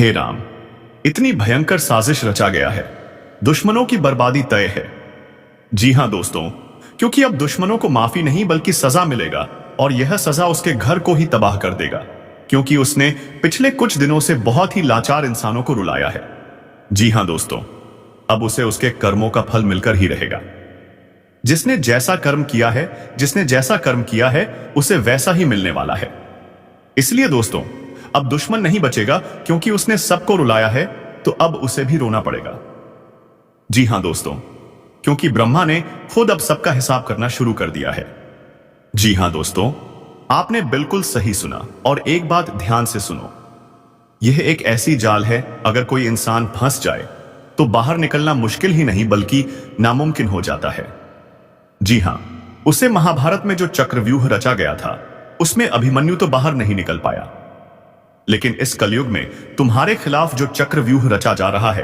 हे राम, इतनी भयंकर साजिश रचा गया है, दुश्मनों की बर्बादी तय है। जी हां दोस्तों, क्योंकि अब दुश्मनों को माफी नहीं बल्कि सजा मिलेगा, और यह सजा उसके घर को ही तबाह कर देगा, क्योंकि उसने पिछले कुछ दिनों से बहुत ही लाचार इंसानों को रुलाया है। जी हां दोस्तों, अब उसे उसके कर्मों का फल मिलकर ही रहेगा। जिसने जैसा कर्म किया है उसे वैसा ही मिलने वाला है। इसलिए दोस्तों, अब दुश्मन नहीं बचेगा, क्योंकि उसने सबको रुलाया है, तो अब उसे भी रोना पड़ेगा। जी हां दोस्तों, क्योंकि ब्रह्मा ने खुद अब सबका हिसाब करना शुरू कर दिया है। जी हां दोस्तों, आपने बिल्कुल सही सुना, और एक बात ध्यान से सुनो, यह एक ऐसी जाल है, अगर कोई इंसान फंस जाए तो बाहर निकलना मुश्किल ही नहीं बल्कि नामुमकिन हो जाता है। जी हां, उसे महाभारत में जो चक्रव्यूह रचा गया था, उसमें अभिमन्यु तो बाहर नहीं निकल पाया, लेकिन इस कलयुग में तुम्हारे खिलाफ जो चक्रव्यूह रचा जा रहा है,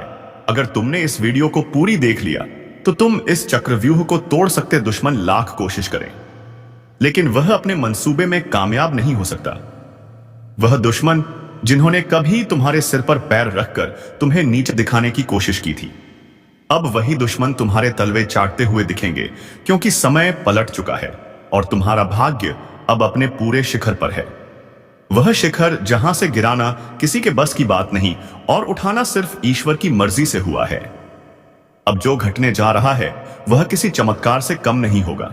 अगर तुमने इस वीडियो को पूरी देख लिया तो तुम इस चक्रव्यूह को तोड़ सकते दुश्मन लाख कोशिश करें, लेकिन वह अपने मंसूबे में कामयाब नहीं हो सकता। वह दुश्मन जिन्होंने कभी तुम्हारे सिर पर पैर रखकर तुम्हें नीचे दिखाने की कोशिश की थी, अब वही दुश्मन तुम्हारे तलवे चाटते हुए दिखेंगे, क्योंकि समय पलट चुका है और तुम्हारा भाग्य अब अपने पूरे शिखर पर है। वह शिखर जहां से गिराना किसी के बस की बात नहीं और उठाना सिर्फ ईश्वर की मर्जी से हुआ है। अब जो घटने जा रहा है वह किसी चमत्कार से कम नहीं होगा,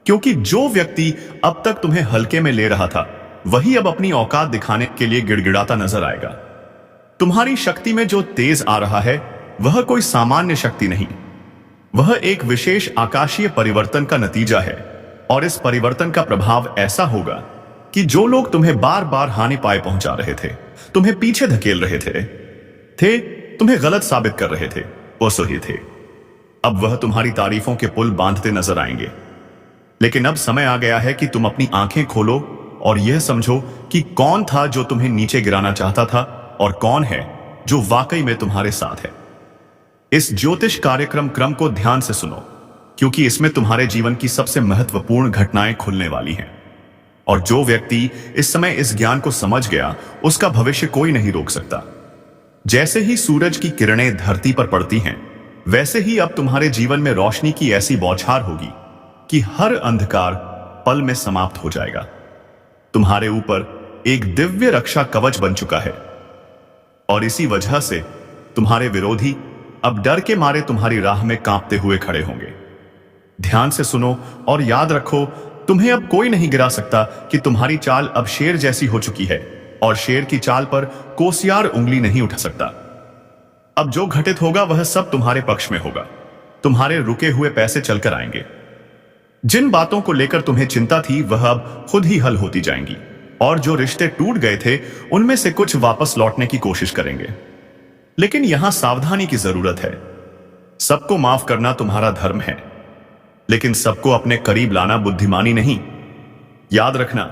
क्योंकि जो व्यक्ति अब तक तुम्हें हल्के में ले रहा था, वही अब अपनी औकात दिखाने के लिए गिड़गिड़ाता नजर आएगा। तुम्हारी शक्ति में जो तेज आ रहा है वह कोई सामान्य शक्ति नहीं, वह एक विशेष आकाशीय परिवर्तन का नतीजा है, और इस परिवर्तन का प्रभाव ऐसा होगा कि जो लोग तुम्हें बार बार हानि पाए पहुंचा रहे थे, तुम्हें पीछे धकेल रहे थे, तुम्हें गलत साबित कर रहे थे, वो सही थे। अब वह तुम्हारी तारीफों के पुल बांधते नजर आएंगे। लेकिन अब समय आ गया है कि तुम अपनी आंखें खोलो और यह समझो कि कौन था जो तुम्हें नीचे गिराना चाहता था, और कौन है जो वाकई में तुम्हारे साथ है। इस ज्योतिष कार्यक्रम को ध्यान से सुनो, क्योंकि इसमें तुम्हारे जीवन की सबसे महत्वपूर्ण घटनाएं खुलने वाली हैं, और जो व्यक्ति इस समय इस ज्ञान को समझ गया, उसका भविष्य कोई नहीं रोक सकता। जैसे ही सूरज की किरणें धरती पर पड़ती हैं, वैसे ही अब तुम्हारे जीवन में रोशनी की ऐसी बौछार होगी कि हर अंधकार पल में समाप्त हो जाएगा। तुम्हारे ऊपर एक दिव्य रक्षा कवच बन चुका है, और इसी वजह से तुम्हारे विरोधी अब डर के मारे तुम्हारी राह में कांपते हुए खड़े होंगे। ध्यान से सुनो और याद रखो, तुम्हें अब कोई नहीं गिरा सकता कि तुम्हारी चाल अब शेर जैसी हो चुकी है, और शेर की चाल पर कोसियार उंगली नहीं उठा सकता। अब जो घटित होगा वह सब तुम्हारे पक्ष में होगा। तुम्हारे रुके हुए पैसे चलकर आएंगे। जिन बातों को लेकर तुम्हें चिंता थी वह अब खुद ही हल होती जाएंगी, और जो रिश्ते टूट गए थे उनमें से कुछ वापस लौटने की कोशिश करेंगे। लेकिन यहां सावधानी की जरूरत है। सबको माफ करना तुम्हारा धर्म है, लेकिन सबको अपने करीब लाना बुद्धिमानी नहीं। याद रखना,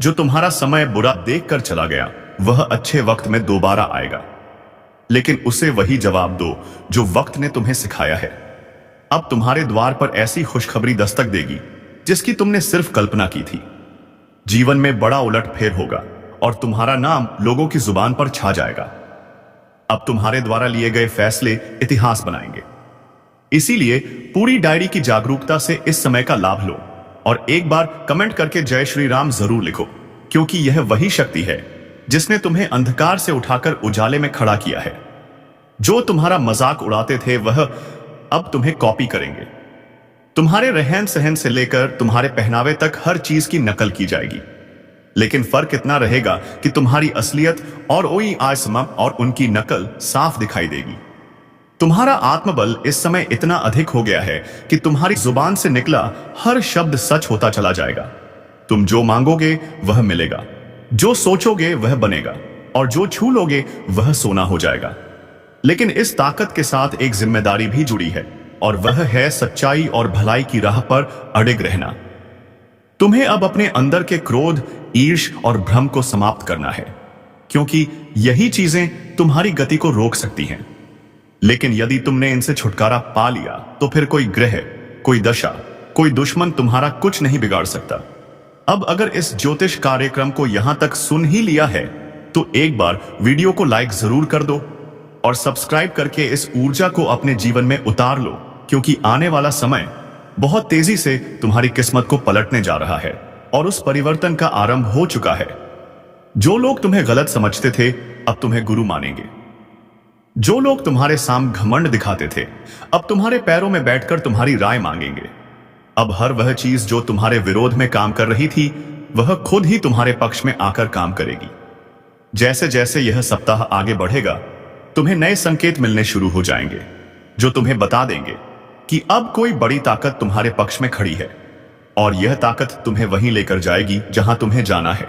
जो तुम्हारा समय बुरा देखकर चला गया वह अच्छे वक्त में दोबारा आएगा, लेकिन उसे वही जवाब दो जो वक्त ने तुम्हें सिखाया है। अब तुम्हारे द्वार पर ऐसी खुशखबरी दस्तक देगी जिसकी तुमने सिर्फ कल्पना की थी। जीवन में बड़ा उलटफेर होगा और तुम्हारा नाम लोगों की जुबान पर छा जाएगा। अब तुम्हारे द्वारा लिए गए फैसले इतिहास बनाएंगे। इसीलिए पूरी डायरी की जागरूकता से इस समय का लाभ लो, और एक बार कमेंट करके जय श्री राम जरूर लिखो, क्योंकि यह वही शक्ति है जिसने तुम्हें अंधकार से उठाकर उजाले में खड़ा किया है। जो तुम्हारा मजाक उड़ाते थे वह अब तुम्हें कॉपी करेंगे। तुम्हारे रहन सहन से लेकर तुम्हारे पहनावे तक हर चीज की नकल की जाएगी, लेकिन फर्क इतना रहेगा कि तुम्हारी असलियत और ओई आसमा और उनकी नकल साफ दिखाई देगी। तुम्हारा आत्मबल इस समय इतना अधिक हो गया है कि तुम्हारी जुबान से निकला हर शब्द सच होता चला जाएगा। तुम जो मांगोगे वह मिलेगा, जो सोचोगे वह बनेगा, और जो छू लोगे वह सोना हो जाएगा। लेकिन इस ताकत के साथ एक जिम्मेदारी भी जुड़ी है, और वह है सच्चाई और भलाई की राह पर अडिग रहना। तुम्हें अब अपने अंदर के क्रोध, ईर्ष और भ्रम को समाप्त करना है, क्योंकि यही चीजें तुम्हारी गति को रोक सकती हैं। लेकिन यदि तुमने इनसे छुटकारा पा लिया तो फिर कोई ग्रह, कोई दशा, कोई दुश्मन तुम्हारा कुछ नहीं बिगाड़ सकता। अब अगर इस ज्योतिष कार्यक्रम को यहां तक सुन ही लिया है तो एक बार वीडियो को लाइक जरूर कर दो और सब्सक्राइब करके इस ऊर्जा को अपने जीवन में उतार लो, क्योंकि आने वाला समय बहुत तेजी से तुम्हारी किस्मत को पलटने जा रहा है और उस परिवर्तन का आरंभ हो चुका है। जो लोग तुम्हें गलत समझते थे अब तुम्हें गुरु मानेंगे। जो लोग तुम्हारे सामने घमंड दिखाते थे अब तुम्हारे पैरों में बैठकर तुम्हारी राय मांगेंगे। अब हर वह चीज जो तुम्हारे विरोध में काम कर रही थी वह खुद ही तुम्हारे पक्ष में आकर काम करेगी। जैसे जैसे यह सप्ताह आगे बढ़ेगा तुम्हें नए संकेत मिलने शुरू हो जाएंगे जो तुम्हें बता देंगे कि अब कोई बड़ी ताकत तुम्हारे पक्ष में खड़ी है और यह ताकत तुम्हें वहीं लेकर जाएगी जहां तुम्हें जाना है,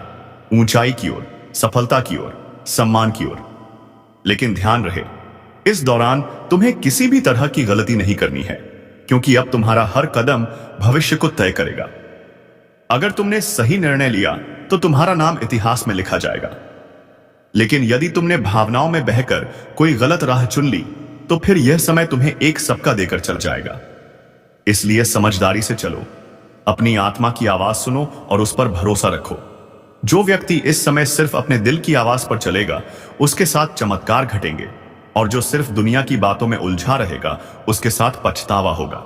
ऊंचाई की ओर, सफलता की ओर, सम्मान की ओर। लेकिन ध्यान रहे, इस दौरान तुम्हें किसी भी तरह की गलती नहीं करनी है, क्योंकि अब तुम्हारा हर कदम भविष्य को तय करेगा। अगर तुमने सही निर्णय लिया तो तुम्हारा नाम इतिहास में लिखा जाएगा, लेकिन यदि तुमने भावनाओं में बहकर कोई गलत राह चुन ली तो फिर यह समय तुम्हें एक सबका देकर चल जाएगा। इसलिए समझदारी से चलो, अपनी आत्मा की आवाज सुनो और उस पर भरोसा रखो। जो व्यक्ति इस समय सिर्फ अपने दिल की आवाज पर चलेगा उसके साथ चमत्कार घटेंगे, और जो सिर्फ दुनिया की बातों में उलझा रहेगा उसके साथ पछतावा होगा।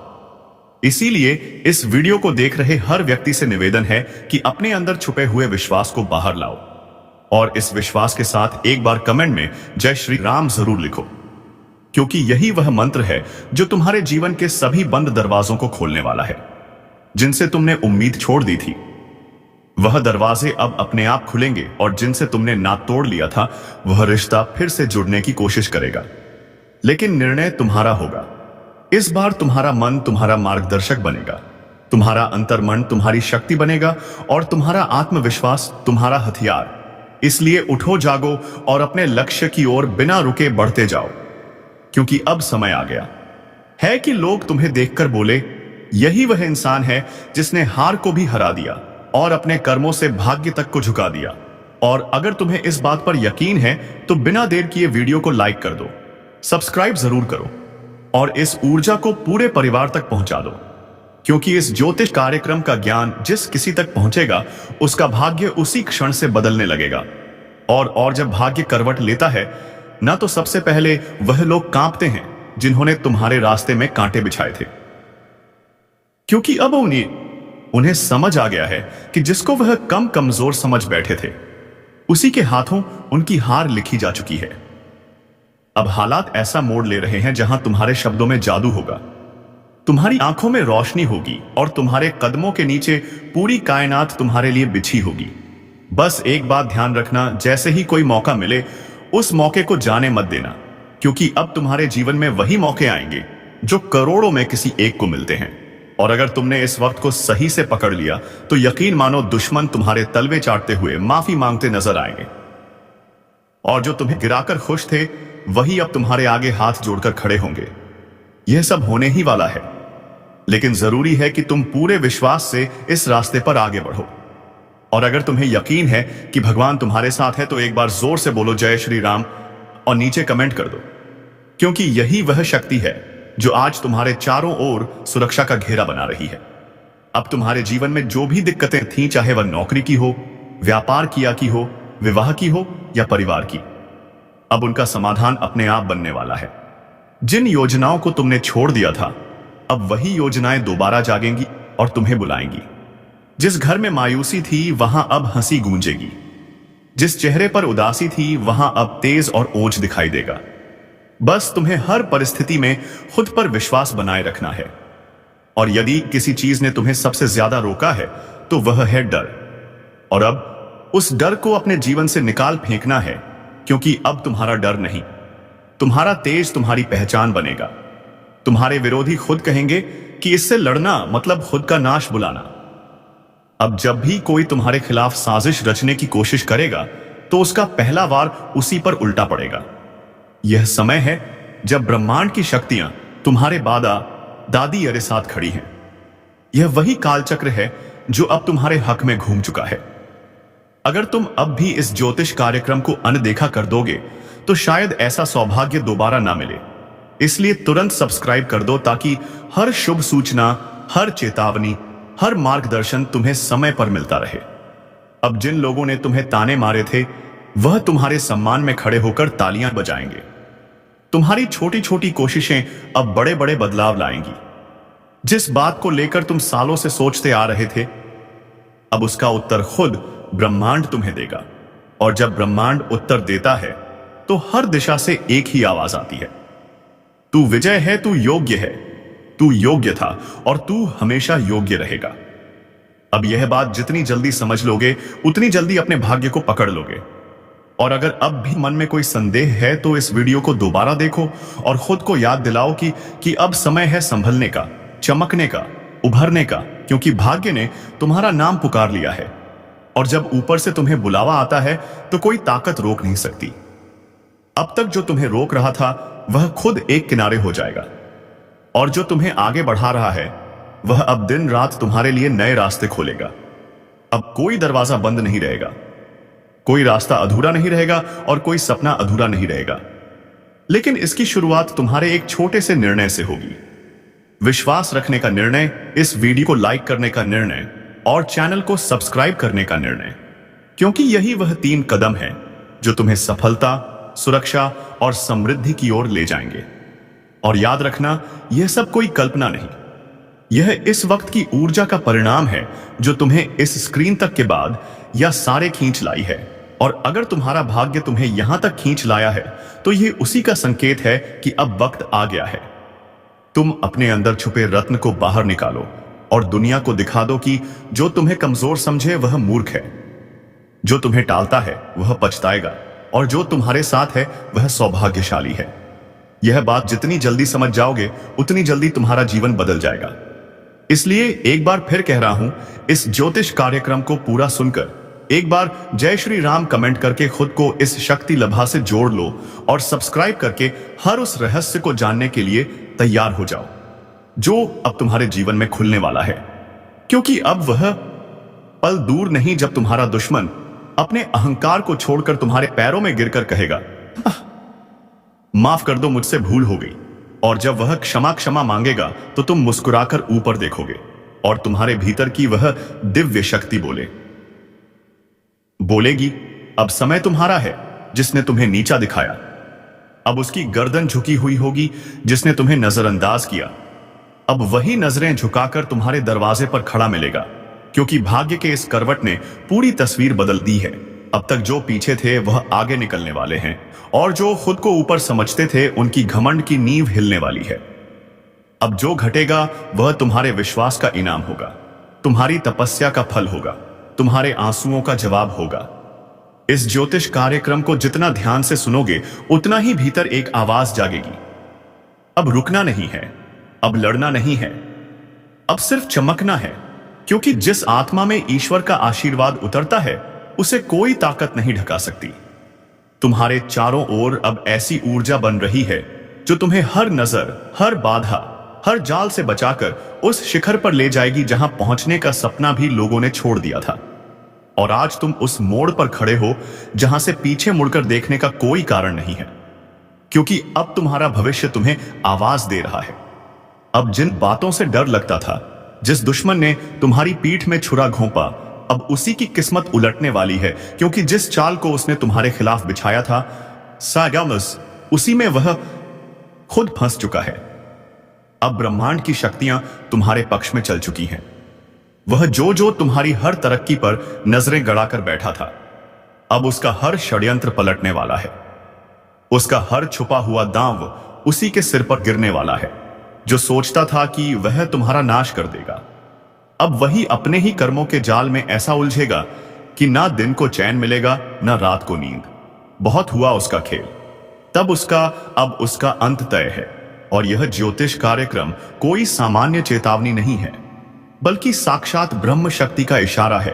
इसीलिए इस वीडियो को देख रहे हर व्यक्ति से निवेदन है कि अपने अंदर छुपे हुए विश्वास को बाहर लाओ और इस विश्वास के साथ एक बार कमेंट में जय श्री राम जरूर लिखो, क्योंकि यही वह मंत्र है जो तुम्हारे जीवन के सभी बंद दरवाजों को खोलने वाला है। जिनसे तुमने उम्मीद छोड़ दी थी वह दरवाजे अब अपने आप खुलेंगे, और जिनसे तुमने नाता तोड़ लिया था वह रिश्ता फिर से जुड़ने की कोशिश करेगा। लेकिन निर्णय तुम्हारा होगा। इस बार तुम्हारा मन तुम्हारा मार्गदर्शक बनेगा, तुम्हारा अंतर्मन तुम्हारी शक्ति बनेगा और तुम्हारा आत्मविश्वास तुम्हारा हथियार। इसलिए उठो, जागो और अपने लक्ष्य की ओर बिना रुके बढ़ते जाओ, क्योंकि अब समय आ गया है कि लोग तुम्हें देखकर बोले, यही वह इंसान है जिसने हार को भी हरा दिया और अपने कर्मों से भाग्य तक को झुका दिया। और अगर तुम्हें इस बात पर यकीन है तो बिना देर किए वीडियो को लाइक कर दो, सब्सक्राइब जरूर करो और इस ऊर्जा को पूरे परिवार तक पहुंचा दो, क्योंकि इस ज्योतिष कार्यक्रम का ज्ञान जिस किसी तक पहुंचेगा उसका भाग्य उसी क्षण से बदलने लगेगा। और जब भाग्य करवट लेता है ना तो सबसे पहले वह लोग कांपते हैं जिन्होंने तुम्हारे रास्ते में कांटे बिछाए थे, क्योंकि अब उन्हें समझ आ गया है कि जिसको वह कमजोर समझ बैठे थे उसी के हाथों उनकी हार लिखी जा चुकी है। अब हालात ऐसा मोड़ ले रहे हैं जहां तुम्हारे शब्दों में जादू होगा, तुम्हारी आंखों में रोशनी होगी और तुम्हारे कदमों के नीचे पूरी कायनात तुम्हारे लिए बिछी होगी। बस एक बात ध्यान रखना, जैसे ही कोई मौका मिले उस मौके को जाने मत देना, क्योंकि अब तुम्हारे जीवन में वही मौके आएंगे जो करोड़ों में किसी एक को मिलते हैं। और अगर तुमने इस वक्त को सही से पकड़ लिया तो यकीन मानो दुश्मन तुम्हारे तलवे चाटते हुए माफी मांगते नजर आएंगे, और जो तुम्हें गिराकर खुश थे वही अब तुम्हारे आगे हाथ जोड़कर खड़े होंगे। यह सब होने ही वाला है, लेकिन जरूरी है कि तुम पूरे विश्वास से इस रास्ते पर आगे बढ़ो। और अगर तुम्हें यकीन है कि भगवान तुम्हारे साथ है तो एक बार जोर से बोलो जय श्री राम और नीचे कमेंट कर दो, क्योंकि यही वह शक्ति है जो आज तुम्हारे चारों ओर सुरक्षा का घेरा बना रही है। अब तुम्हारे जीवन में जो भी दिक्कतें थीं, चाहे वह नौकरी की हो, व्यापार की हो, विवाह की हो या परिवार की, अब उनका समाधान अपने आप बनने वाला है। जिन योजनाओं को तुमने छोड़ दिया था अब वही योजनाएं दोबारा जागेंगी और तुम्हें बुलाएंगी। जिस घर में मायूसी थी वहां अब हंसी गूंजेगी, जिस चेहरे पर उदासी थी वहां अब तेज और ओज दिखाई देगा। बस तुम्हें हर परिस्थिति में खुद पर विश्वास बनाए रखना है, और यदि किसी चीज ने तुम्हें सबसे ज्यादा रोका है तो वह है डर। और अब उस डर को अपने जीवन से निकाल फेंकना है, क्योंकि अब तुम्हारा डर नहीं, तुम्हारा तेज तुम्हारी पहचान बनेगा। तुम्हारे विरोधी खुद कहेंगे कि इससे लड़ना मतलब खुद का नाश बुलाना। अब जब भी कोई तुम्हारे खिलाफ साजिश रचने की कोशिश करेगा तो उसका पहला वार उसी पर उल्टा पड़ेगा। यह समय है जब ब्रह्मांड की शक्तियां तुम्हारे बादा दादी अरे साथ खड़ी हैं। यह वही कालचक्र है जो अब तुम्हारे हक में घूम चुका है। अगर तुम अब भी इस ज्योतिष कार्यक्रम को अनदेखा कर दोगे तो शायद ऐसा सौभाग्य दोबारा ना मिले। इसलिए तुरंत सब्सक्राइब कर दो ताकि हर शुभ सूचना, हर चेतावनी, हर मार्गदर्शन तुम्हें समय पर मिलता रहे। अब जिन लोगों ने तुम्हें ताने मारे थे वह तुम्हारे सम्मान में खड़े होकर तालियां बजाएंगे। तुम्हारी छोटी छोटी कोशिशें अब बड़े बड़े बदलाव लाएंगी। जिस बात को लेकर तुम सालों से सोचते आ रहे थे, अब उसका उत्तर खुद ब्रह्मांड तुम्हें देगा। और जब ब्रह्मांड उत्तर देता है तो हर दिशा से एक ही आवाज आती है, तू विजय है, तू योग्य है, तू योग्य था और तू हमेशा योग्य रहेगा। अब यह बात जितनी जल्दी समझ लोगे उतनी जल्दी अपने भाग्य को पकड़ लोगे। और अगर अब भी मन में कोई संदेह है तो इस वीडियो को दोबारा देखो और खुद को याद दिलाओ कि अब समय है संभलने का, चमकने का, उभरने का, क्योंकि भाग्य ने तुम्हारा नाम पुकार लिया है। और जब ऊपर से तुम्हें बुलावा आता है तो कोई ताकत रोक नहीं सकती। अब तक जो तुम्हें रोक रहा था वह खुद एक किनारे हो जाएगा, और जो तुम्हें आगे बढ़ा रहा है वह अब दिन रात तुम्हारे लिए नए रास्ते खोलेगा। अब कोई दरवाजा बंद नहीं रहेगा, कोई रास्ता अधूरा नहीं रहेगा और कोई सपना अधूरा नहीं रहेगा। लेकिन इसकी शुरुआत तुम्हारे एक छोटे से निर्णय से होगी। विश्वास रखने का निर्णय, इस वीडियो को लाइक करने का निर्णय और चैनल को सब्सक्राइब करने का निर्णय, क्योंकि यही वह 3 कदम हैं जो तुम्हें सफलता, सुरक्षा और समृद्धि की ओर ले जाएंगे। और याद रखना, यह सब कोई कल्पना नहीं, यह इस वक्त की ऊर्जा का परिणाम है जो तुम्हें इस स्क्रीन तक के बाद या सारे खींच लाई है। और अगर तुम्हारा भाग्य तुम्हें यहां तक खींच लाया है तो यह उसी का संकेत है कि अब वक्त आ गया है। तुम अपने अंदर छुपे रत्न को बाहर निकालो और दुनिया को दिखा दो कि जो तुम्हें कमजोर समझे वह मूर्ख है, जो तुम्हें टालता है वह पछताएगा, और जो तुम्हारे साथ है वह सौभाग्यशाली है। यह बात जितनी जल्दी समझ जाओगे उतनी जल्दी तुम्हारा जीवन बदल जाएगा। इसलिए एक बार फिर कह रहा हूं, इस ज्योतिष कार्यक्रम को पूरा सुनकर एक बार जय श्री राम कमेंट करके खुद को इस शक्ति लभा से जोड़ लो और सब्सक्राइब करके हर उस रहस्य को जानने के लिए तैयार हो जाओ जो अब तुम्हारे जीवन में खुलने वाला है। क्योंकि अब वह पल दूर नहीं जब तुम्हारा दुश्मन अपने अहंकार को छोड़कर तुम्हारे पैरों में गिरकर कहेगा, माफ कर दो, मुझसे भूल हो गई। और जब वह क्षमा मांगेगा तो तुम मुस्कुराकर ऊपर देखोगे और तुम्हारे भीतर की वह दिव्य शक्ति बोलेगी, अब समय तुम्हारा है जिसने तुम्हें नीचा दिखाया। अब उसकी गर्दन झुकी हुई होगी जिसने तुम्हें नजरअंदाज किया। अब वही नजरें झुकाकर तुम्हारे दरवाजे पर खड़ा मिलेगा, क्योंकि भाग्य के इस करवट ने पूरी तस्वीर बदल दी है। अब तक जो पीछे थे वह आगे निकलने वाले हैं, और जो खुद को ऊपर समझते थे उनकी घमंड की नींव हिलने वाली है। अब जो घटेगा वह तुम्हारे विश्वास का इनाम होगा, तुम्हारी तपस्या का फल होगा, तुम्हारे आंसुओं का जवाब होगा। इस ज्योतिष कार्यक्रम को जितना ध्यान से सुनोगे उतना ही भीतर एक आवाज जागेगी, अब रुकना नहीं है, अब लड़ना नहीं है, अब सिर्फ चमकना है। क्योंकि जिस आत्मा में ईश्वर का आशीर्वाद उतरता है उसे कोई ताकत नहीं ढका सकती। तुम्हारे चारों ओर अब ऐसी ऊर्जा बन रही है जो तुम्हें हर नजर, हर बाधा, हर जाल से बचाकर उस शिखर पर ले जाएगी जहां पहुंचने का सपना भी लोगों ने छोड़ दिया था। और आज तुम उस मोड़ पर खड़े हो जहां से पीछे मुड़कर देखने का कोई कारण नहीं है, क्योंकि अब तुम्हारा भविष्य तुम्हें आवाज दे रहा है। अब जिन बातों से डर लगता था, जिस दुश्मन ने तुम्हारी पीठ में छुरा घोंपा, अब उसी की किस्मत उलटने वाली है, क्योंकि जिस चाल को उसने तुम्हारे खिलाफ बिछाया था, सागामस, उसी में वह खुद फंस चुका है। अब ब्रह्मांड की शक्तियां तुम्हारे पक्ष में चल चुकी हैं। वह जो तुम्हारी हर तरक्की पर नजरें गड़ाकर बैठा था, अब उसका हर षड्यंत्र पलटने वाला है। उसका हर छुपा हुआ दांव उसी के सिर पर गिरने वाला है। जो सोचता था कि वह तुम्हारा नाश कर देगा, अब वही अपने ही कर्मों के जाल में ऐसा उलझेगा कि ना दिन को चैन मिलेगा ना रात को नींद। बहुत हुआ उसका खेल, अब उसका अंत तय है। और यह ज्योतिष कार्यक्रम कोई सामान्य चेतावनी नहीं है, बल्कि साक्षात ब्रह्म शक्ति का इशारा है।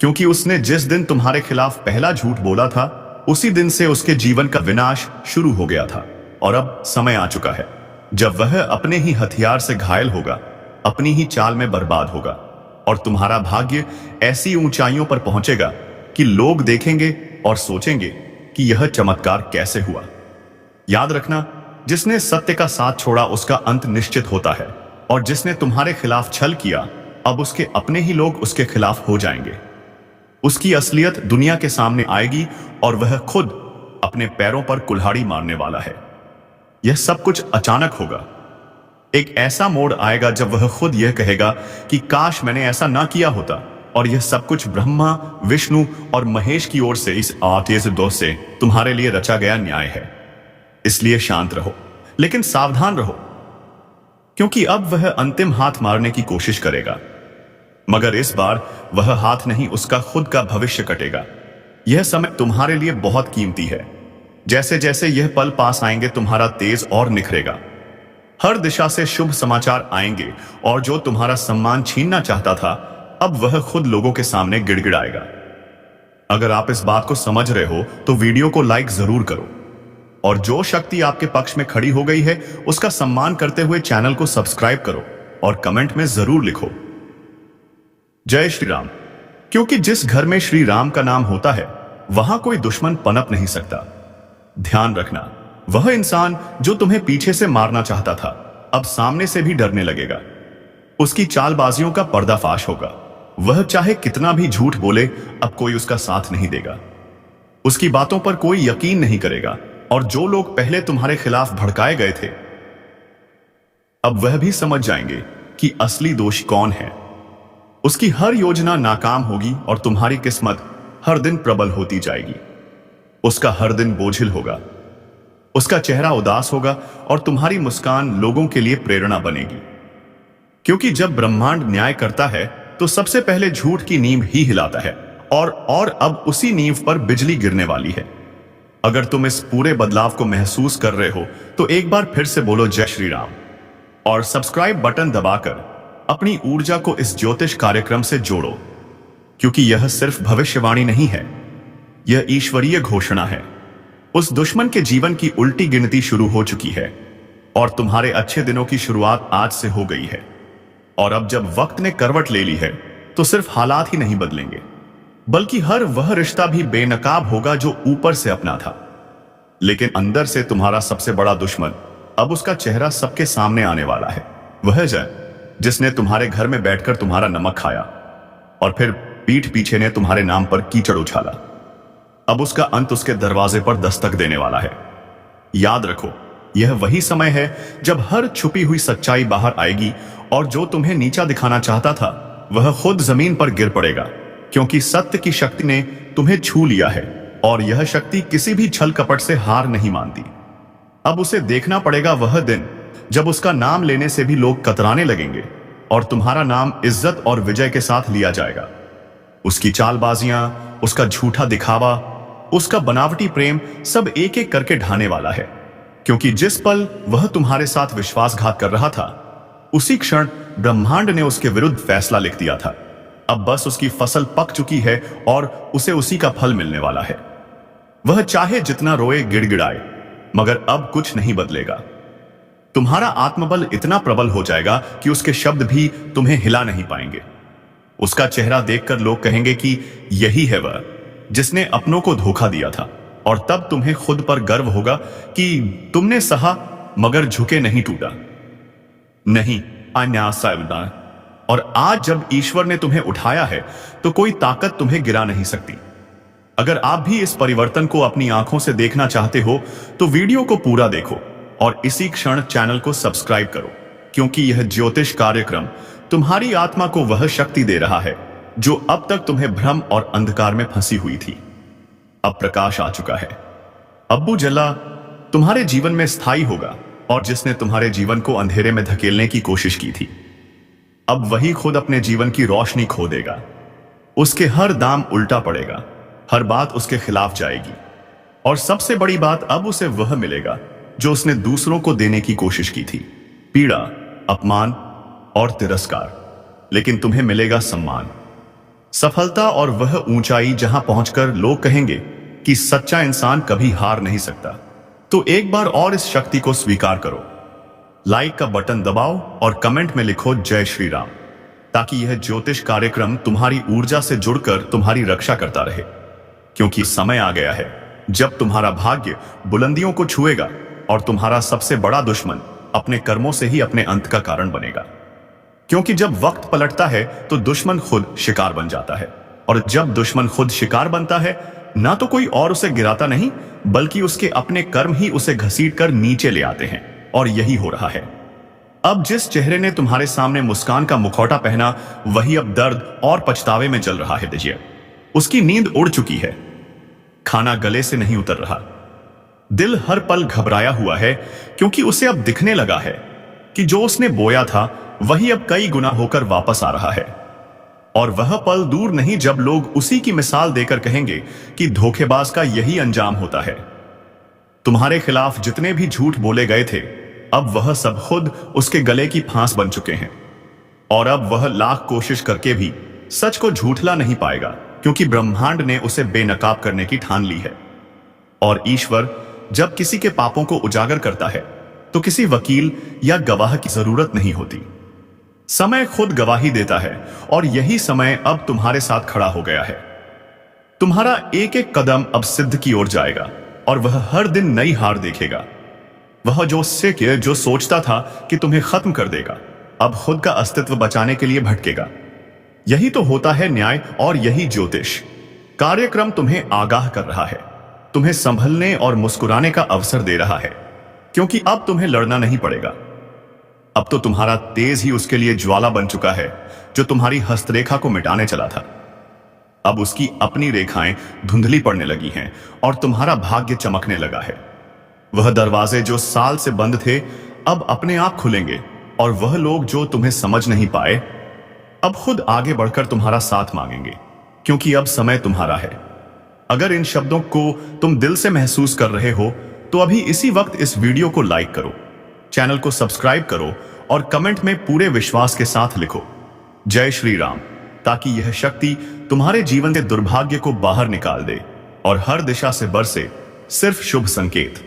क्योंकि उसने जिस दिन तुम्हारे खिलाफ पहला झूठ बोला था, उसी दिन से उसके जीवन का विनाश शुरू हो गया था। और अब समय आ चुका है जब वह अपने ही हथियार से घायल होगा, अपनी ही चाल में बर्बाद होगा, और तुम्हारा भाग्य ऐसी ऊंचाइयों पर पहुंचेगा कि लोग देखेंगे और सोचेंगे कि यह चमत्कार कैसे हुआ। याद रखना, जिसने सत्य का साथ छोड़ा उसका अंत निश्चित होता है, और जिसने तुम्हारे खिलाफ छल किया, अब उसके अपने ही लोग उसके खिलाफ हो जाएंगे। उसकी असलियत दुनिया के सामने आएगी और वह खुद अपने पैरों पर कुल्हाड़ी मारने वाला है। यह सब कुछ अचानक होगा। एक ऐसा मोड़ आएगा जब वह खुद यह कहेगा कि काश मैंने ऐसा ना किया होता, और यह सब कुछ ब्रह्मा, विष्णु और महेश की ओर से इस आतेज दो से तुम्हारे लिए रचा गया न्याय है। इसलिए शांत रहो, लेकिन सावधान रहो, क्योंकि अब वह अंतिम हाथ मारने की कोशिश करेगा। मगर इस बार वह हाथ नहीं, उसका खुद का भविष्य कटेगा। यह समय तुम्हारे लिए बहुत कीमती है। जैसे जैसे यह पल पास आएंगे तुम्हारा तेज और निखरेगा। हर दिशा से शुभ समाचार आएंगे, और जो तुम्हारा सम्मान छीनना चाहता था अब वह खुद लोगों के सामने गिड़गिड़ाएगा। अगर आप इस बात को समझ रहे हो तो वीडियो को लाइक जरूर करो, और जो शक्ति आपके पक्ष में खड़ी हो गई है उसका सम्मान करते हुए चैनल को सब्सक्राइब करो और कमेंट में जरूर लिखो जय श्री राम। क्योंकि जिस घर में श्री राम का नाम होता है वहां कोई दुश्मन पनप नहीं सकता। ध्यान रखना, वह इंसान जो तुम्हें पीछे से मारना चाहता था अब सामने से भी डरने लगेगा। उसकी चालबाजियों का पर्दाफाश होगा। वह चाहे कितना भी झूठ बोले अब कोई उसका साथ नहीं देगा। उसकी बातों पर कोई यकीन नहीं करेगा, और जो लोग पहले तुम्हारे खिलाफ भड़काए गए थे अब वह भी समझ जाएंगे कि असली दोषी कौन है। उसकी हर योजना नाकाम होगी और तुम्हारी किस्मत हर दिन प्रबल होती जाएगी। उसका हर दिन बोझिल होगा, उसका चेहरा उदास होगा और तुम्हारी मुस्कान लोगों के लिए प्रेरणा बनेगी। क्योंकि जब ब्रह्मांड न्याय करता है तो सबसे पहले झूठ की नींव ही हिलाता है, और अब उसी नींव पर बिजली गिरने वाली है। अगर तुम इस पूरे बदलाव को महसूस कर रहे हो तो एक बार फिर से बोलो जय श्री राम, और सब्सक्राइब बटन दबाकर अपनी ऊर्जा को इस ज्योतिष कार्यक्रम से जोड़ो। क्योंकि यह सिर्फ भविष्यवाणी नहीं है, यह ईश्वरीय घोषणा है। उस दुश्मन के जीवन की उल्टी गिनती शुरू हो चुकी है, और तुम्हारे अच्छे दिनों की शुरुआत आज से हो गई है। और अब जब वक्त ने करवट ले ली है तो सिर्फ हालात ही नहीं बदलेंगे, बल्कि हर वह रिश्ता भी बेनकाब होगा जो ऊपर से अपना था, लेकिन अंदर से तुम्हारा सबसे बड़ा दुश्मन। अब उसका चेहरा सबके सामने आने वाला है। वह जय जिसने तुम्हारे घर में बैठकर तुम्हारा नमक खाया और फिर पीठ पीछे ने तुम्हारे नाम पर कीचड़ उछाला, अब उसका अंत उसके दरवाजे पर दस्तक देने वाला है। याद रखो, यह वही समय है जब हर छुपी हुई सच्चाई बाहर आएगी, और जो तुम्हें नीचा दिखाना चाहता था वह खुद जमीन पर गिर पड़ेगा। क्योंकि सत्य की शक्ति ने तुम्हें छू लिया है, और यह शक्ति किसी भी छल कपट से हार नहीं मानती। अब उसे देखना पड़ेगा वह दिन जब उसका नाम लेने से भी लोग कतराने लगेंगे, और तुम्हारा नाम इज्जत और विजय के साथ लिया जाएगा। उसकी चालबाजियां, उसका झूठा दिखावा, उसका बनावटी प्रेम सब एक एक करके ढाने वाला है। क्योंकि जिस पल वह तुम्हारे साथ विश्वासघात कर रहा था उसी क्षण ब्रह्मांड ने उसके विरुद्ध फैसला लिख दिया था। अब बस उसकी फसल पक चुकी है और उसे उसी का फल मिलने वाला है। वह चाहे जितना रोए गिड़गिड़ाए, मगर अब कुछ नहीं बदलेगा। तुम्हारा आत्मबल इतना प्रबल हो जाएगा कि उसके शब्द भी तुम्हें हिला नहीं पाएंगे। उसका चेहरा देखकर लोग कहेंगे कि यही है वह जिसने अपनों को धोखा दिया था, और तब तुम्हें खुद पर गर्व होगा कि तुमने सहा मगर झुके नहीं, टूटा नहीं, अन्याय। और आज जब ईश्वर ने तुम्हें उठाया है तो कोई ताकत तुम्हें गिरा नहीं सकती। अगर आप भी इस परिवर्तन को अपनी आंखों से देखना चाहते हो तो वीडियो को पूरा देखो और इसी क्षण चैनल को सब्सक्राइब करो, क्योंकि यह ज्योतिष कार्यक्रम तुम्हारी आत्मा को वह शक्ति दे रहा है जो अब तक तुम्हें भ्रम और अंधकार में फंसी हुई थी। अब प्रकाश आ चुका है। अब्बू जल्ला तुम्हारे जीवन में स्थायी होगा, और जिसने तुम्हारे जीवन को अंधेरे में धकेलने की कोशिश की थी अब वही खुद अपने जीवन की रोशनी खो देगा। उसके हर दाम उल्टा पड़ेगा, हर बात उसके खिलाफ जाएगी, और सबसे बड़ी बात अब उसे वह मिलेगा जो उसने दूसरों को देने की कोशिश की थी, पीड़ा, अपमान और तिरस्कार। लेकिन तुम्हें मिलेगा सम्मान, सफलता और वह ऊंचाई जहां पहुंचकर लोग कहेंगे कि सच्चा इंसान कभी हार नहीं सकता। तो एक बार और इस शक्ति को स्वीकार करो। लाइक का बटन दबाओ और कमेंट में लिखो जय श्री राम, ताकि यह ज्योतिष कार्यक्रम तुम्हारी ऊर्जा से जुड़कर तुम्हारी रक्षा करता रहे। क्योंकि समय आ गया है जब तुम्हारा भाग्य बुलंदियों को छुएगा और तुम्हारा सबसे बड़ा दुश्मन अपने कर्मों से ही अपने अंत का कारण बनेगा। क्योंकि जब वक्त पलटता है तो दुश्मन खुद शिकार बन जाता है। और जब दुश्मन खुद शिकार बनता है, ना तो कोई और उसे गिराता नहीं, बल्कि उसके अपने कर्म ही उसे घसीट कर नीचे ले आते हैं। और यही हो रहा है। अब जिस चेहरे ने तुम्हारे सामने मुस्कान का मुखौटा पहना, वही अब दर्द और पछतावे में जल रहा है। दीजिए, उसकी नींद उड़ चुकी है, खाना गले से नहीं उतर रहा, दिल हर पल घबराया हुआ है, क्योंकि उसे अब दिखने लगा है कि जो उसने बोया था वही अब कई गुना होकर वापस आ रहा है। और वह पल दूर नहीं जब लोग उसी की मिसाल देकर कहेंगे कि धोखेबाज का यही अंजाम होता है। तुम्हारे खिलाफ जितने भी झूठ बोले गए थे, अब वह सब खुद उसके गले की फांस बन चुके हैं। और अब वह लाख कोशिश करके भी सच को झूठला नहीं पाएगा, क्योंकि ब्रह्मांड ने उसे बेनकाब करने की ठान ली है। और ईश्वर जब किसी के पापों को उजागर करता है, तो किसी वकील या गवाह की जरूरत नहीं होती। समय खुद गवाही देता है, और यही समय अब तुम्हारे साथ खड़ा हो गया है। तुम्हारा एक एक कदम अब सिद्ध की ओर जाएगा, और वह हर दिन नई हार देखेगा। वह जो सोचता था कि तुम्हें खत्म कर देगा, अब खुद का अस्तित्व बचाने के लिए भटकेगा। यही तो होता है न्याय, और यही ज्योतिष कार्यक्रम तुम्हें आगाह कर रहा है, तुम्हें संभलने और मुस्कुराने का अवसर दे रहा है, क्योंकि अब तुम्हें लड़ना नहीं पड़ेगा। अब तो तुम्हारा तेज ही उसके लिए ज्वाला बन चुका है, जो तुम्हारी हस्तरेखा को मिटाने चला था। अब उसकी अपनी रेखाएं धुंधली पड़ने लगी हैं, और तुम्हारा भाग्य चमकने लगा है। वह दरवाजे जो साल से बंद थे, अब अपने आप खुलेंगे, और वह लोग जो तुम्हें समझ नहीं पाए, अब खुद आगे बढ़कर तुम्हारा साथ मांगेंगे, क्योंकि अब समय तुम्हारा है। अगर इन शब्दों को तुम दिल से महसूस कर रहे हो, तो अभी इसी वक्त इस वीडियो को लाइक करो, चैनल को सब्सक्राइब करो, और कमेंट में पूरे विश्वास के साथ लिखो जय श्री राम, ताकि यह शक्ति तुम्हारे जीवन के दुर्भाग्य को बाहर निकाल दे और हर दिशा से बरसे सिर्फ शुभ संकेत।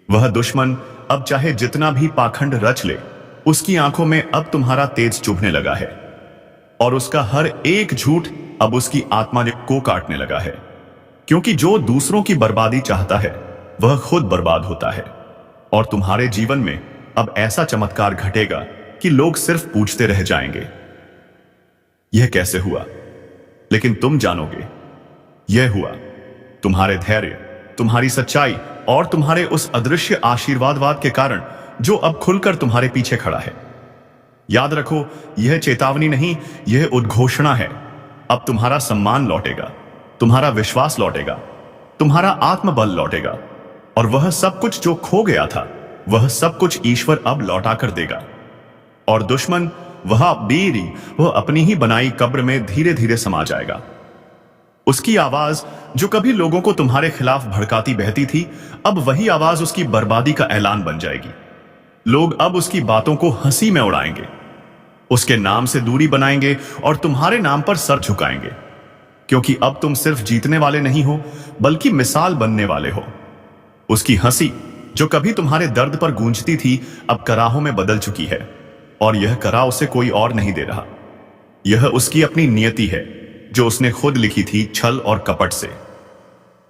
वह दुश्मन अब चाहे जितना भी पाखंड रच ले, उसकी आंखों में अब तुम्हारा तेज चुभने लगा है, और उसका हर एक झूठ अब उसकी आत्मा को काटने लगा है। क्योंकि जो दूसरों की बर्बादी चाहता है, वह खुद बर्बाद होता है। और तुम्हारे जीवन में अब ऐसा चमत्कार घटेगा कि लोग सिर्फ पूछते रह जाएंगे, यह कैसे हुआ? लेकिन तुम जानोगे, यह हुआ तुम्हारे धैर्य, तुम्हारी सच्चाई और तुम्हारे उस अदृश्य आशीर्वाद के कारण, जो अब खुलकर तुम्हारे पीछे खड़ा है। याद रखो, यह चेतावनी नहीं, यह उद्घोषणा है। अब तुम्हारा सम्मान लौटेगा, तुम्हारा विश्वास लौटेगा, तुम्हारा आत्मबल लौटेगा, और वह सब कुछ जो खो गया था, वह सब कुछ ईश्वर अब लौटा कर देगा। और दुश्मन वह अपनी ही बनाई कब्र में धीरे धीरे समा जाएगा। उसकी आवाज जो कभी लोगों को तुम्हारे खिलाफ भड़काती बहती थी, अब वही आवाज उसकी बर्बादी का ऐलान बन जाएगी। लोग अब उसकी बातों को हंसी में उड़ाएंगे, उसके नाम से दूरी बनाएंगे और तुम्हारे नाम पर सर झुकाएंगे, क्योंकि अब तुम सिर्फ जीतने वाले नहीं हो, बल्कि मिसाल बनने वाले हो। उसकी हंसी जो कभी तुम्हारे दर्द पर गूंजती थी, अब कराहों में बदल चुकी है, और यह करा उसे कोई और नहीं दे रहा। यह उसकी अपनी नियति है, जो उसने खुद लिखी थी छल और कपट से।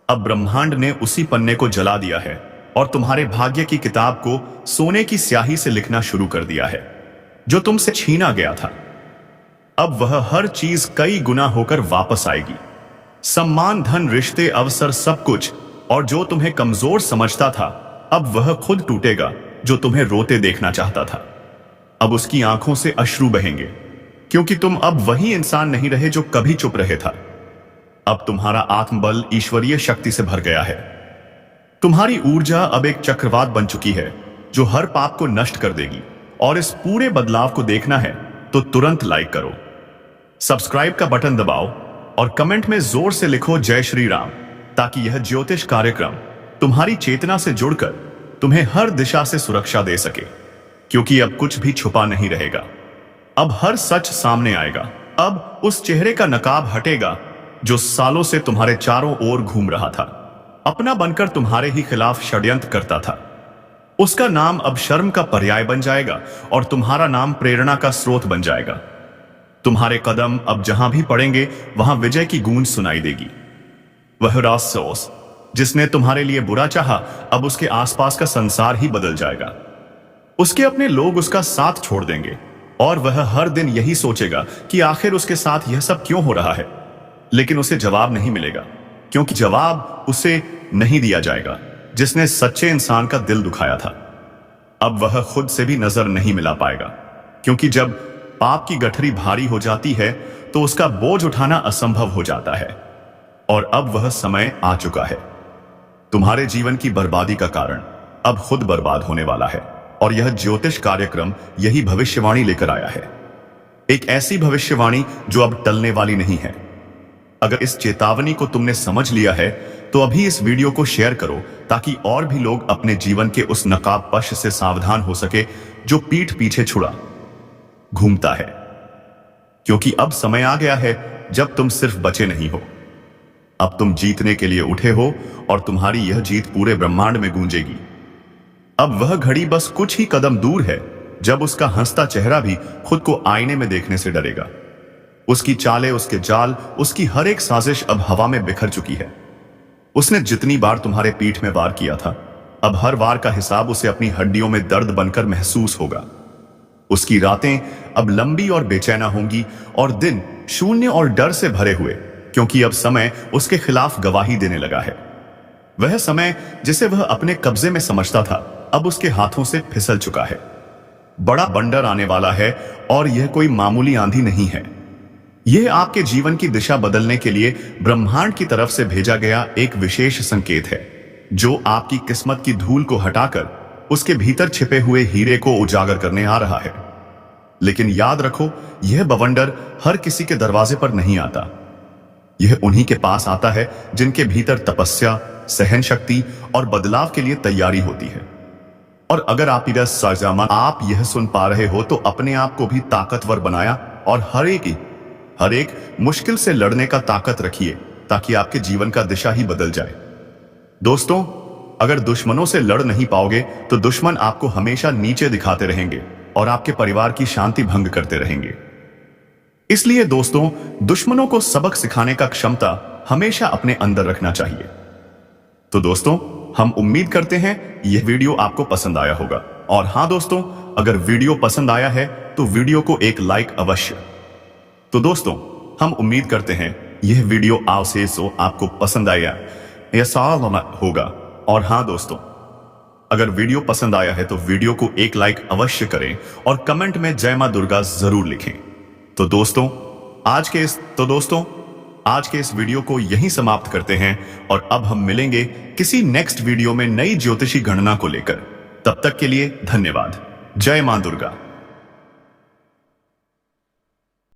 अब ब्रह्मांड ने उसी पन्ने को जला दिया है, और तुम्हारे भाग्य की किताब को सोने की स्याही से लिखना शुरू कर दिया है, जो तुमसे छीना गया था। अब वह हर चीज कई गुना होकर वापस आएगी, सम्मान, धन, रिश्ते, अवसर, सब कुछ। और जो तुम्हें कमजोर समझता था, अब वह खुद टूटेगा, जो तुम्हें रोते देखना चाहता था। अब उसकी आंखों से अश्रु बहेंगे, क्योंकि तुम अब वही इंसान नहीं रहे जो कभी चुप रहे था। अब तुम्हारा आत्मबल ईश्वरीय शक्ति से भर गया है। तुम्हारी ऊर्जा अब एक चक्रवात बन चुकी है, जो हर पाप को नष्ट कर देगी। और इस पूरे बदलाव को देखना है तो तुरंत लाइक करो, सब्सक्राइब का बटन दबाओ, और कमेंट में जोर से लिखो जय श्री राम, ताकि यह ज्योतिष कार्यक्रम तुम्हारी चेतना से जुड़कर तुम्हें हर दिशा से सुरक्षा दे सके। क्योंकि अब कुछ भी छुपा नहीं रहेगा, अब हर सच सामने आएगा। अब उस चेहरे का नकाब हटेगा जो सालों से तुम्हारे चारों ओर घूम रहा था, अपना बनकर तुम्हारे ही खिलाफ षड्यंत्र करता था। उसका नाम अब शर्म का पर्याय बन जाएगा, और तुम्हारा नाम प्रेरणा का स्रोत बन जाएगा। तुम्हारे कदम अब जहां भी पड़ेंगे, वहां विजय की गूंज सुनाई देगी। वह रासोस जिसने तुम्हारे लिए बुरा चाहा, अब उसके आसपास का संसार ही बदल जाएगा। उसके अपने लोग उसका साथ छोड़ देंगे, और वह हर दिन यही सोचेगा कि आखिर उसके साथ यह सब क्यों हो रहा है। लेकिन उसे जवाब नहीं मिलेगा, क्योंकि जवाब उसे नहीं दिया जाएगा जिसने सच्चे इंसान का दिल दुखाया था। अब वह खुद से भी नजर नहीं मिला पाएगा, क्योंकि जब पाप की गठरी भारी हो जाती है तो उसका बोझ उठाना असंभव हो जाता है। और अब वह समय आ चुका है। तुम्हारे जीवन की बर्बादी का कारण अब खुद बर्बाद होने वाला है, और यह ज्योतिष कार्यक्रम यही भविष्यवाणी लेकर आया है। एक ऐसी भविष्यवाणी जो अब टलने वाली नहीं है। अगर इस चेतावनी को तुमने समझ लिया है तो अभी इस वीडियो को शेयर करो, ताकि और भी लोग अपने जीवन के उस नकाबपोश से सावधान हो सके जो पीठ पीछे छुड़ा घूमता है। क्योंकि अब समय आ गया है जब तुम सिर्फ बचे नहीं हो, अब तुम जीतने के लिए उठे हो, और तुम्हारी यह जीत पूरे ब्रह्मांड में गूंजेगी। अब वह घड़ी बस कुछ ही कदम दूर है जब उसका हंसता चेहरा भी खुद को आईने में देखने से डरेगा। उसकी चालें, उसके जाल, उसकी हर एक साजिश अब हवा में बिखर चुकी है। उसने जितनी बार तुम्हारे पीठ में वार किया था, अब हर वार का हिसाब उसे अपनी हड्डियों में दर्द बनकर महसूस होगा। उसकी रातें अब लंबी और बेचैना होंगी, और दिन शून्य और डर से भरे हुए, क्योंकि अब समय उसके खिलाफ गवाही देने लगा है। वह समय जिसे वह अपने कब्जे में समझता था, अब उसके हाथों से फिसल चुका है। बड़ा बंडर आने वाला है, और यह कोई मामूली आंधी नहीं है। यह आपके जीवन की दिशा बदलने के लिए ब्रह्मांड की तरफ से भेजा गया एक विशेष संकेत है, जो आपकी किस्मत की धूल को हटाकर उसके भीतर छिपे हुए हीरे को उजागर करने आ रहा है। लेकिन याद रखो, यह बवंडर हर किसी के दरवाजे पर नहीं आता। यह उन्हीं के पास आता है जिनके भीतर तपस्या, सहन शक्ति और बदलाव के लिए तैयारी होती है। और अगर आप यह सुन पा रहे हो तो अपने आप को भी ताकतवर बनाया, और हर एक मुश्किल से लड़ने का ताकत रखिए, ताकि आपके जीवन का दिशा ही बदल जाए। दोस्तों, अगर दुश्मनों से लड़ नहीं पाओगे तो दुश्मन आपको हमेशा नीचे दिखाते रहेंगे और आपके परिवार की शांति भंग करते रहेंगे। इसलिए दोस्तों, दुश्मनों को सबक सिखाने का क्षमता हमेशा अपने अंदर रखना चाहिए। तो दोस्तों, हम उम्मीद करते हैं यह वीडियो आपको पसंद आया होगा। और हां दोस्तों, अगर वीडियो पसंद आया है तो वीडियो को एक लाइक अवश्य। तो दोस्तों, हम उम्मीद करते हैं यह वीडियो आपको पसंद आया ऐसा होगा। और हां दोस्तों, अगर वीडियो पसंद आया है तो वीडियो को एक लाइक अवश्य करें, और कमेंट में जय मां दुर्गा जरूर लिखें। तो दोस्तों, आज के इस वीडियो को यहीं समाप्त करते हैं, और अब हम मिलेंगे किसी नेक्स्ट वीडियो में नई ज्योतिषी गणना को लेकर। तब तक के लिए धन्यवाद। जय मां दुर्गा।